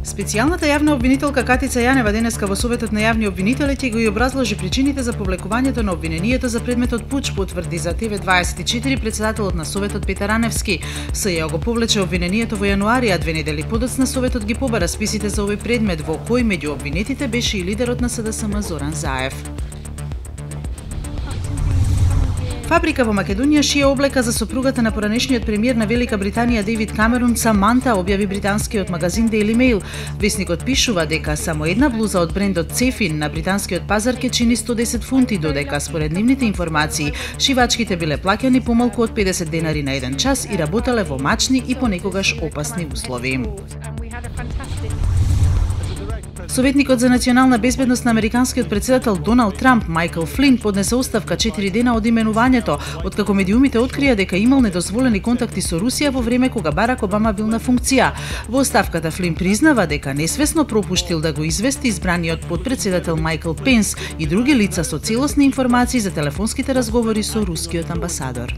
Специјалната јавна обвинителка Катица Јанева денеска во Советот на јавни обвинители ќе го и образложи причините за повлекувањето на обвинението за предметот пуч, потврди за ТВ24 председателот на Советот Петар Аневски. СЈО го повлече обвинението во јануари, а 2 недели подоцна Советот ги побара списите за овој предмет, во кој меѓу обвинетите беше и лидерот на СДСМ Зоран Заев. Фабрика во Македонија шие облека за сопругата на поранешниот премиер на Велика Британија Дейвид Камерун, Саманта, објави британскиот магазин Daily Mail. Весникот пишува дека само една блуза од брендот Цефин на британскиот пазар ќе чини 110 фунти, додека според нивните информации шивачките биле плаќани помалку од 50 денари на еден час и работеле во мачни и понекогаш опасни услови. Советникот за национална безбедност на американскиот председател Доналд Трамп, Майкл Флин, поднесе оставка 4 дена од именувањето, откако медиумите открија дека имал недозволени контакти со Русија во време кога Барак Обама бил на функција. Во оставката Флин признава дека несвесно пропуштил да го извести избраниот потпредседател Майкл Пенс и други лица со целосни информации за телефонските разговори со рускиот амбасадор.